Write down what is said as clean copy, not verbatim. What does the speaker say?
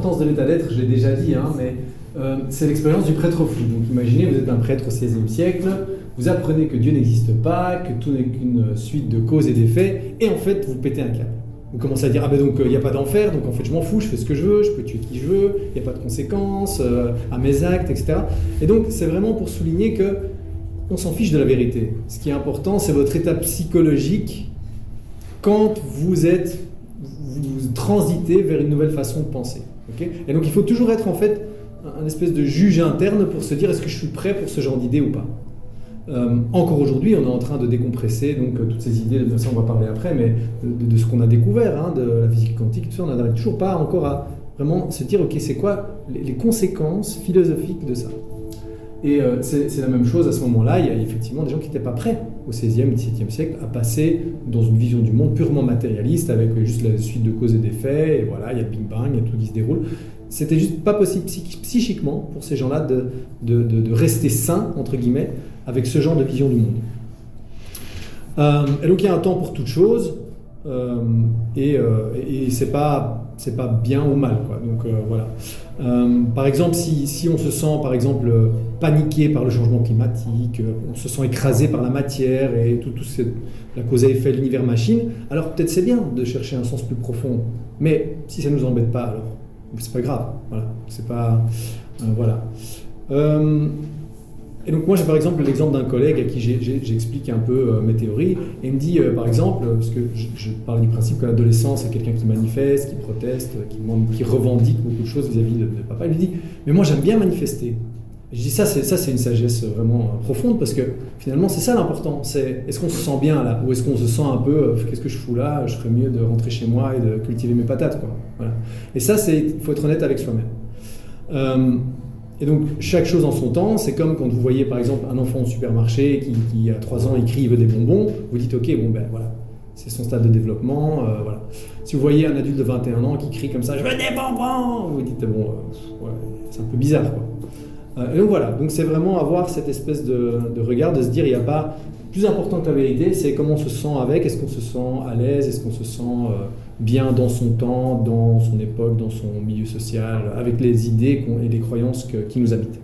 l'importance de l'état d'être, je l'ai déjà dit, hein, mais c'est l'expérience du prêtre fou. Donc imaginez, vous êtes un prêtre au XVIe siècle, vous apprenez que Dieu n'existe pas, que tout n'est qu'une suite de causes et d'effets, et en fait, vous pétez un câble. Vous commencez à dire, ah ben donc il n'y a pas d'enfer, donc en fait je m'en fous, je fais ce que je veux, je peux tuer qui je veux, il n'y a pas de conséquences à mes actes, etc. Et donc c'est vraiment pour souligner que on s'en fiche de la vérité. Ce qui est important, c'est votre état psychologique quand vous transitez vers une nouvelle façon de penser. Okay, et donc il faut toujours être en fait un espèce de juge interne pour se dire, est-ce que je suis prêt pour ce genre d'idée ou pas. Encore aujourd'hui, on est en train de décompresser donc, toutes ces idées, de ça on va parler après, mais de ce qu'on a découvert, hein, de la physique quantique, tout ça, on n'arrive toujours pas encore à vraiment se dire, ok, c'est quoi les conséquences philosophiques de ça. Et c'est la même chose à ce moment-là, il y a effectivement des gens qui n'étaient pas prêts au XVIe et XVIIe siècle à passer dans une vision du monde purement matérialiste, avec juste la suite de causes et d'effets, et voilà, il y a le Big Bang, il y a tout qui se déroule. C'était juste pas possible psychiquement pour ces gens-là de rester sains, entre guillemets, avec ce genre de vision du monde. Et donc il y a un temps pour toute chose, et c'est pas bien ou mal, quoi. Donc voilà. Par exemple, si on se sent par exemple paniqué par le changement climatique, on se sent écrasé par la matière et la cause à effet de l'univers machine, alors peut-être c'est bien de chercher un sens plus profond. Mais si ça nous embête pas, alors c'est pas grave. Voilà. C'est pas voilà. Et donc moi j'ai par exemple l'exemple d'un collègue à qui j'explique un peu mes théories, et il me dit par exemple, parce que je parle du principe que l'adolescent c'est quelqu'un qui manifeste, qui proteste, qui revendique beaucoup de choses vis-à-vis de papa, il me dit mais moi j'aime bien manifester. Et je dis ça c'est une sagesse vraiment profonde, parce que finalement c'est ça l'important, c'est est-ce qu'on se sent bien là, ou est-ce qu'on se sent un peu qu'est-ce que je fous là, je ferais mieux de rentrer chez moi et de cultiver mes patates, quoi. Voilà. Et ça il faut être honnête avec soi-même. Et donc, chaque chose en son temps, c'est comme quand vous voyez par exemple un enfant au supermarché qui a 3 ans, il crie, il veut des bonbons, vous dites ok, bon ben voilà, c'est son stade de développement, voilà. Si vous voyez un adulte de 21 ans qui crie comme ça, je veux des bonbons, vous dites bon, ouais, c'est un peu bizarre, quoi. Et donc voilà, donc c'est vraiment avoir cette espèce de regard, de se dire il n'y a pas plus important que la vérité, c'est comment on se sent avec, est-ce qu'on se sent à l'aise, est-ce qu'on se sent bien dans son temps, dans son époque, dans son milieu social, avec les idées et les croyances qui nous habitent.